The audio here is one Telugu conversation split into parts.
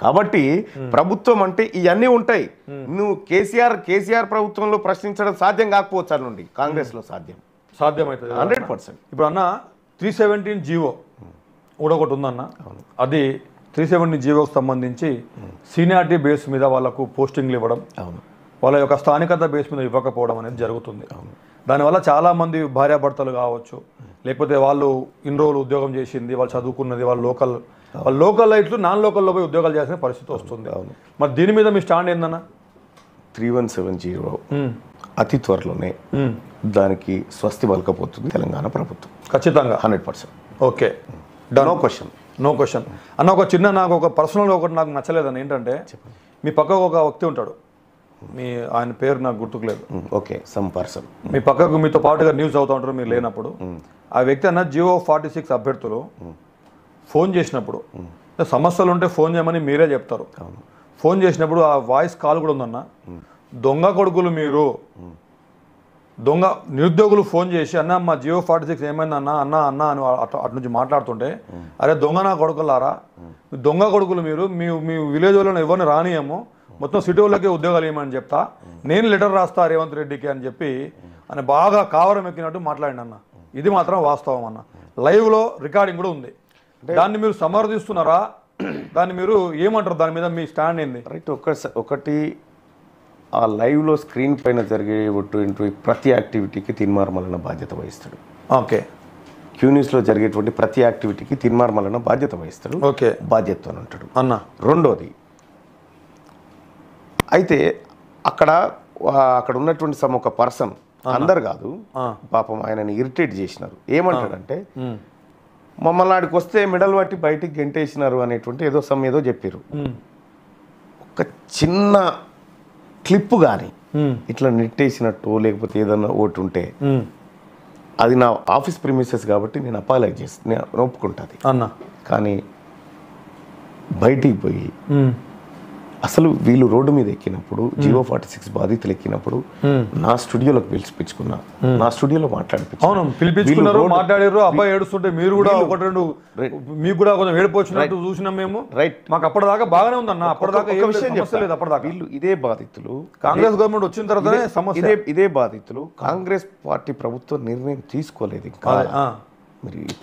కాబట్టి ప్రభుత్వం అంటే ఇవన్నీ ఉంటాయి. నువ్వు కేసీఆర్ ప్రభుత్వంలో ప్రశ్నించడం సాధ్యం కాకపోవచ్చు నుండి కాంగ్రెస్లో సాధ్యమవుతుంది 100%. ఇప్పుడు అన్న 317 జీవో కూడా ఒకటి ఉందన్న. అది 317 జీవోకి సంబంధించి సీనియారిటీ బేస్ మీద వాళ్ళకు పోస్టింగ్లు ఇవ్వడం, వాళ్ళ యొక్క స్థానికత బేస్ మీద ఇవ్వకపోవడం అనేది జరుగుతుంది. దానివల్ల చాలామంది భార్యాభర్తలు కావచ్చు, లేకపోతే వాళ్ళు ఇన్ని రోజులు ఉద్యోగం చేసింది, వాళ్ళు చదువుకున్నది, వాళ్ళు లోకల్ లైట్లు నాన్ లోకల్లో పోయి ఉద్యోగాలు చేసిన పరిస్థితి వస్తుంది. మరి దీని మీద మీ స్టాండ్ ఏందన్నా? 3170 అతి త్వరలోనే దానికి స్వస్తి పలకపోతుంది తెలంగాణ ప్రభుత్వం, ఖచ్చితంగా 100%. ఓకే, నో క్వశ్చన్ అన్న. ఒక చిన్న నాకు ఒక పర్సనల్గా ఒకటి నాకు నచ్చలేదని ఏంటంటే, మీ పక్కకు ఒక వ్యక్తి ఉంటాడు, ఆయన పేరు నాకు గుర్తుకులేదు. ఓకే, సమ్ పర్సన్ మీ పక్కకు మీతో పాటుగా న్యూస్ అవుతూ ఉంటారు మీరు లేనప్పుడు. ఆ వ్యక్తి అన్న జియో 46 అభ్యర్థులు ఫోన్ చేసినప్పుడు సమస్యలు ఉంటే ఫోన్ చేయమని మీరే చెప్తారు. ఫోన్ చేసినప్పుడు ఆ వాయిస్ కాల్ కూడా ఉందన్న. దొంగ కొడుకులు మీరు, దొంగ నిరుద్యోగులు ఫోన్ చేసి అన్న మా జియో 46 ఏమైంది అన్న అన్న అన్న అని అటు నుంచి మాట్లాడుతుంటే, అరే దొంగ నా కొడుకులారా, దొంగ కొడుకులు మీరు, మీ విలేజ్ వాళ్ళని ఎవరిని రానియము, మొత్తం సిటీ వాళ్ళకే ఉద్యోగాలు ఏమని చెప్తా, నేను లెటర్ రాస్తా రేవంత్ రెడ్డికి అని చెప్పి అని బాగా కావరం ఎక్కినట్టు మాట్లాడిన అన్న. ఇది మాత్రం వాస్తవం అన్న, లైవ్లో రికార్డింగ్ కూడా ఉంది. దాన్ని మీరు సమర్థిస్తున్నారా? దాన్ని మీరు ఏమంటారు? దాని మీద మీ స్టాండ్ ఏంది? రైట్, ఒకటి ఆ లైవ్లో స్క్రీన్ పైన జరిగేటువంటి ప్రతి యాక్టివిటీకి తీన్మార్మలన బాధ్యత వహిస్తాడు. ఓకే, క్యూన్యూస్లో జరిగేటువంటి ప్రతి యాక్టివిటీకి తీన్మార్మలన బాధ్యత వహిస్తాడు. ఓకే, బాధ్యతతో ఉంటాడు అన్న. రెండోది అయితే అక్కడ ఉన్నటువంటి ఒక పర్సన్, అందరు కాదు పాపం, ఆయనని ఇరిటేట్ చేసినారు. ఏమంటాడంటే, మమ్మల్ని ఆడికి వస్తే మెడల్ పట్టి బయటికి గెంటేసినారు అనేటువంటి ఏదో చెప్పారు. ఒక చిన్న క్లిప్ కానీ ఇట్లా నెట్టేసినట్టు లేకపోతే ఏదన్నా ఒకటి ఉంటే అది నా ఆఫీస్ ప్రిమిసెస్ కాబట్టి నేను అపాలైజ్ చేసి నేను ఒప్పుకుంటుంది అన్న. కానీ బయటికి పోయి అసలు వీళ్ళు రోడ్డు మీద ఎక్కినప్పుడు జియో 46 బాధితులు ఎక్కినప్పుడు నా స్టూడియోలోకి పిలిపించుకున్నా, నా స్టూడియోలో పిలిపించుకున్నారు, మాట్లాడారు. అబ్బాయి ఏడుస్తుంటే మీరు కూడా ఒకటి రెండు మీకు కూడా కొంచెం ఏడిపోచ్చినట్టు చూసినాం మేము. రైట్, మాకు అప్పటిదాకా బాగానే ఉందన్న. అప్పటిదాకా ఏ విషయం చెప్పలేదు. అప్పటిదాకా వీళ్ళు ఇదే బాధితులు కాంగ్రెస్ గవర్నమెంట్ వచ్చిన తర్వాత సమస్య. ఇదే బాధితులు కాంగ్రెస్ పార్టీ ప్రభుత్వం నిర్ణయం తీసుకోలేదు ఇంకా.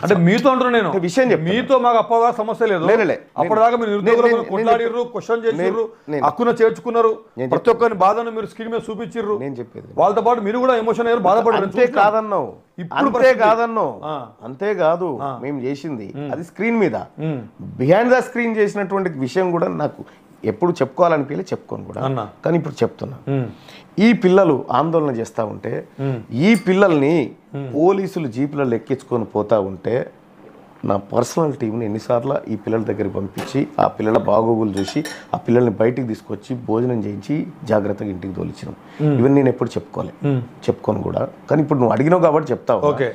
అంటే మీతో అంటున్నా నేను విషయం చెప్పి, మీతో మాకు అప్పటిదాకా సమస్య లేదు. అప్పటిదాకా మీరు నిరుద్యోగులు కొట్లాడిర్రు, క్వశ్చన్ చేసిర్రు, హక్కున చేర్చుకున్నారు, ప్రతి ఒక్కరిని బాధను మీరు స్క్రీన్ మీద చూపించిర్రు. నేను చెప్పేది వాళ్ళతో పాటు మీరు కూడా ఎమోషన్ అయ్యారు, బాధపడారు. కాదన్నావు, అంతేకాదు మేము చేసింది అది స్క్రీన్ మీద, బిహైండ్ ద స్క్రీన్ చేసినటువంటి విషయం కూడా నాకు ఎప్పుడు చెప్పుకోవాలనిపించలే, చెప్పుకోను కూడా. కానీ ఇప్పుడు చెప్తున్నా, ఈ పిల్లలు ఆందోళన చేస్తూ ఉంటే, ఈ పిల్లల్ని పోలీసులు జీపులలో ఎక్కించుకొని పోతా ఉంటే, నా పర్సనల్ టీంని ఎన్నిసార్లు ఈ పిల్లల దగ్గరికి పంపించి ఆ పిల్లల బాగోగులు చూసి ఆ పిల్లల్ని బయటికి తీసుకొచ్చి భోజనం చేయించి జాగ్రత్తగా ఇంటికి తోలిచ్చినాం. ఇవన్నీ నేను ఎప్పుడు చెప్పుకోను కూడా. కానీ ఇప్పుడు నువ్వు అడిగినావు కాబట్టి చెప్తావు. ఓకే,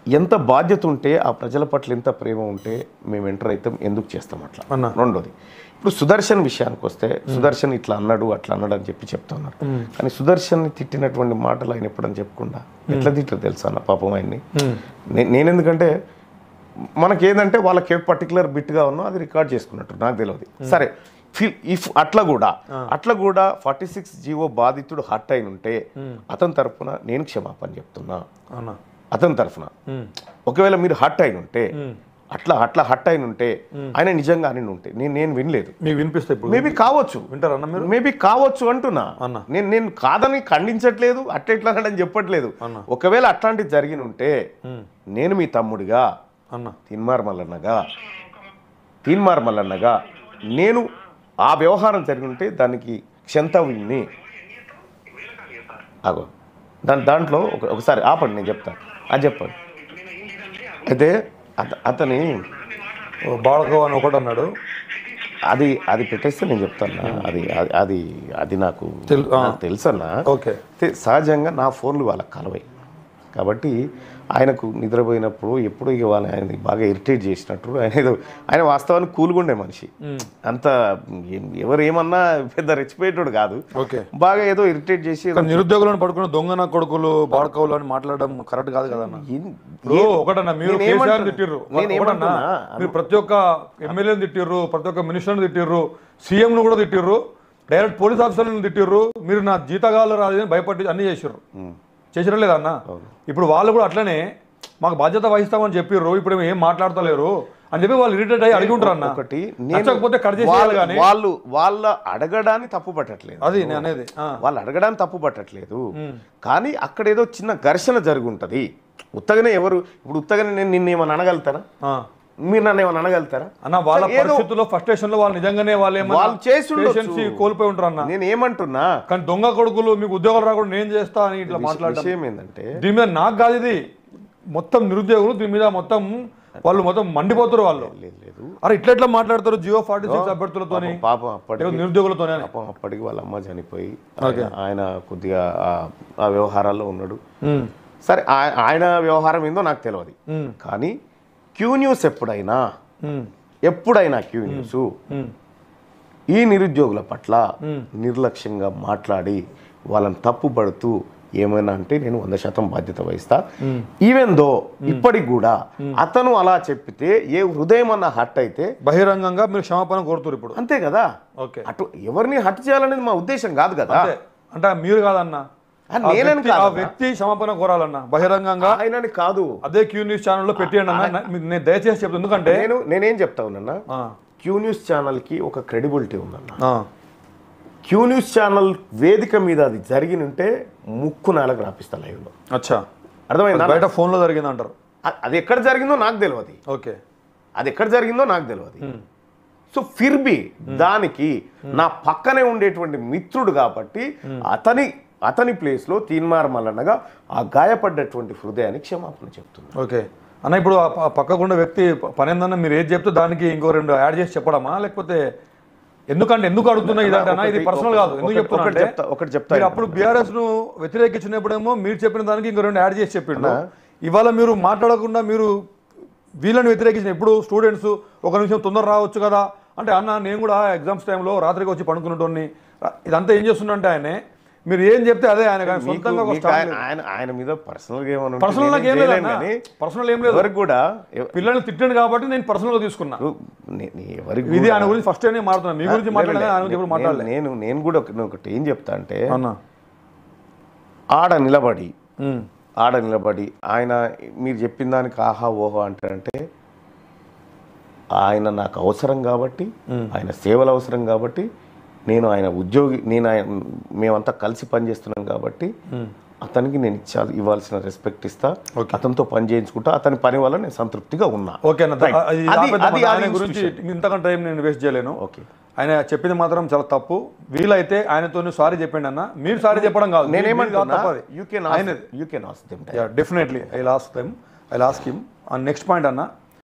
ఎంత బాధ్యత ఉంటే, ఆ ప్రజల పట్ల ఎంత ప్రేమ ఉంటే మేము ఎంటర్ అయితే ఎందుకు చేస్తాం అట్లా. రెండోది, ఇప్పుడు సుదర్శన్ విషయానికి వస్తే, సుదర్శన్ ఇట్లా అన్నాడు అట్లా అన్నాడు అని చెప్తున్నారు. కానీ సుదర్శన్ని తిట్టినటువంటి మాటలు ఆయన ఎప్పుడని చెప్పకుండా ఎట్లా తిట్టారు తెలుసా అన్న పాపం ఆయన్ని. నేనెందుకంటే మనకేందంటే వాళ్ళకి ఏ పర్టికులర్ బిట్గా ఉన్నా అది రికార్డ్ చేసుకున్నట్టు నాకు తెలియదు. సరే, అట్లా కూడా 46 జీవో బాధితుడు హర్ట్ అయిన ఉంటే అతని తరఫున నేను క్షమాపణ చెప్తున్నా. అతని తరఫున ఒకవేళ మీరు హర్ట్ అయిన ఉంటే, అట్లా హర్ట్ అయిన ఉంటే, ఆయన నిజంగా అని ఉంటే, నేను వినలేదు, మీకు వినిపిస్తే మేబీ కావచ్చు, వింటారన్న మీరు, మేబీ కావచ్చు అంటున్నా. నేను కాదని ఖండించట్లేదు, అట్లా అని చెప్పట్లేదు. ఒకవేళ అట్లాంటిది జరిగిన ఉంటే నేను మీ తమ్ముడిగా తీన్మార్ మల్లన్నగా నేను ఆ వ్యవహారం జరిగి ఉంటే దానికి క్షంతవ్యుణ్ణి. అగో దాంట్లో ఒకసారి ఆపండి, నేను చెప్తాను. అది చెప్పండి. అయితే అతని బాళకో అని ఒకటి అన్నాడు, అది పెట్టేస్తే నేను చెప్తాను. అది నాకు తెలుసన్నా. ఓకే, సహజంగా నా ఫోన్లు వాళ్ళకి కలవాయి, కాబట్టి ఆయనకు నిద్రపోయినప్పుడు ఎప్పుడో ఇక ఆయన బాగా ఇరిటేట్ చేసినట్టు ఆయన వాస్తవానికి కూల్గుండే మనిషి, అంత ఎవరు ఏమన్నా పెద్ద రెచ్చిపోయేటోడు కాదు. ఓకే, బాగా ఏదో ఇరిటేట్ చేసి నిరుద్యోగులను పడుకున్న దొంగన కొడుకులు బాడకవులు అని మాట్లాడడం కరెక్ట్ కాదు కదన్నా. ఒకటన్నా మీరు కేసీఆర్ తిట్టిర్రు, మీరు ప్రతి ఒక్క ఎమ్మెల్యేని తిట్టిర్రు, ప్రతి ఒక్క మినిస్టర్ని తిట్టిర్రు, సీఎంను కూడా తిట్టిర్రు, డైరెక్ట్ పోలీస్ ఆఫీసర్లను తిట్టిర్రు, మీరు నా జీతగాళ్ళు రాదని భయపడి అన్ని చేసిర్రు. చేసిరా లేదా అన్న? ఇప్పుడు వాళ్ళు కూడా అట్లనే మాకు బాధ్యత వహిస్తామని చెప్పిర్రు, ఇప్పుడు ఏం మాట్లాడతలేరు అని చెప్పి వాళ్ళు ఇరిటేట్ అయ్యి అడిగి ఉంటారు అన్న. ఒకటి నచ్చకపోతే కట్ చేసేయాలి, కానీ వాళ్ళ అడగడాన్ని తప్పు పట్టట్లేదు, అది నేను అనేది, వాళ్ళు అడగడాన్ని తప్పు పట్టట్లేదు, కానీ అక్కడ ఏదో చిన్న ఘర్షణ జరుగుంటది. ఉత్తగానే ఎవరు ఇప్పుడు ఉత్తగానే నేను నిన్నేమని అనగలుగుతారా, మీరు నన్ను ఏమన్నా అనగలుగుతారా అన్న? వాళ్ళ పరిస్థితుల్లో ఫ్రస్ట్రేషన్ లో వాళ్ళు నిజంగానే వాళ్ళు చేసి కోల్పోయి ఉంటారు అన్న. నేను ఏమంటున్నా, కానీ దొంగ కొడుకులు మీకు ఉద్యోగాలు రాకుండా నేను చేస్తా అని ఇట్లా మాట్లాడడం విషయం ఏంటంటే, దీని మీద నాకు కాదు, ఇది మొత్తం నిరుద్యోగులు దీని మీద మొత్తం వాళ్ళు మొత్తం మండిపోతారు వాళ్ళు. లేదు అరే ఇట్లా మాట్లాడతారు జియో 46 అభ్యర్థులతో, పాపం అప్పటికి నిరుద్యోగులతోనే. అప్పటికి వాళ్ళ అమ్మ చనిపోయి ఆయన కొద్దిగా ఆ వ్యవహారాల్లో ఉన్నాడు. సరే, ఆయన వ్యవహారం ఏందో నాకు తెలియదు, కానీ క్యూ న్యూస్ ఎప్పుడైనా క్యూ న్యూస్ ఈ నిరుద్యోగుల పట్ల నిర్లక్ష్యంగా మాట్లాడి వాళ్ళని తప్పుపడుతూ ఏమైనా అంటే నేను 100% బాధ్యత వహిస్తా. ఈవెన్ దో ఇప్పటికి కూడా అతను అలా చెప్పితే ఏ హృదయం అన్న హట్ అయితే బహిరంగంగా మీరు క్షమాపణ కోరుతారు ఇప్పుడు, అంతే కదా. ఓకే, అటు ఎవరిని హట్ చేయాలనేది మా ఉద్దేశం కాదు కదా. అంటే మీరు కాదన్నా, ఆ వ్యక్తి క్షమాపణ కోరాలన్నా బహిరంగంగా, ఆయనని కాదు. అదే క్యూ న్యూస్ ఛానల్లో పెట్టేయండి అన్న, నేను దయచేసి చెప్తాను. ఎందుకంటే నేనేం చెప్తా ఉన్నా, క్యూ న్యూస్ ఛానల్ కి ఒక క్రెడిబిలిటీ ఉందన్న. క్యూ న్యూస్ ఛానల్ వేదిక మీద అది జరిగినుంటే ముక్కు నాలుగు రాపిస్తా లైవ్ లో. అచ్చా, అర్థమైందా? బయట ఫోన్ లో జరిగింది అంటారు, అది ఎక్కడ జరిగిందో నాకు తెలియదు. ఓకే, అది ఎక్కడ జరిగిందో నాకు తెలియదు. సో ఫిర్బి దానికి నా పక్కనే ఉండేటువంటి మిత్రుడు కాబట్టి అతని ప్లేస్ లో తీన్మార్ మల్లన్నగా ఆ గాయపడ్డటువంటి హృదయానికి క్షమాపణ చెప్తుంది. ఓకే అన్న, ఇప్పుడు పక్కకుండా వ్యక్తి పని ఏందన్నా మీరు ఏది చెప్తే దానికి ఇంకో 2 యాడ్ చేసి చెప్పడమా, లేకపోతే ఎందుకు అడుగుతున్నా ఇదంటే ఇది పర్సనల్ కాదు, ఎందుకు చెప్తున్నా ఒకటి చెప్తా. అప్పుడు బీఆర్ఎస్ ను వ్యతిరేకించినప్పుడేమో మీరు చెప్పిన దానికి ఇంకో 2 యాడ్ చేసి చెప్పిండు. ఇవాళ మీరు మాట్లాడకుండా మీరు వీళ్ళని వ్యతిరేకించిన, ఇప్పుడు స్టూడెంట్స్ ఒక నిమిషం తొందర రావచ్చు కదా అంటే, అన్న నేను కూడా ఎగ్జామ్స్ టైంలో రాత్రికి వచ్చి పడుకున్నటోని, ఇదంతా ఏం చేస్తుంటే ఆయనే మీరు ఏం చెప్తే అదే ఆయన ఆయన మీద పర్సనల్ ఏం లేదు కూడా పిల్లల్ని తిట్టాను కాబట్టి నేను పర్సనల్ గా తీసుకున్నా. ఇది ఆయన గురించి ఫస్ట్ టైం మాట్లాడుతున్నా, మీ గురించి మాట్లాడలేదు. నేను కూడా ఒకటి ఏం చెప్తా అంటే, ఆడ నిలబడి ఆయన మీరు చెప్పిన దానికి ఆహా ఓహో అంటే ఆయన నాకు అవసరం కాబట్టి, ఆయన సేవలు అవసరం కాబట్టి, నేను ఆయన ఉద్యోగి, మేమంతా కలిసి పనిచేస్తున్నాం కాబట్టి అతనికి నేను ఇవ్వాల్సిన రెస్పెక్ట్ ఇస్తా, అతనితో పని చేయించుకుంటా, అతని పని వల్ల నేను సంతృప్తిగా ఉన్నా. గురించి ఇంతకంటే టైం నేను వేస్ట్ చేయలేను. ఓకే, ఆయన చెప్పింది మాత్రం చాలా తప్పు. వీలైతే ఆయనతో సారీ చెప్పండి అన్న, మీరు సారీ చెప్పడం కాదు, నేనేమంటున్నా, definitely I will ask him. And next point అన్న,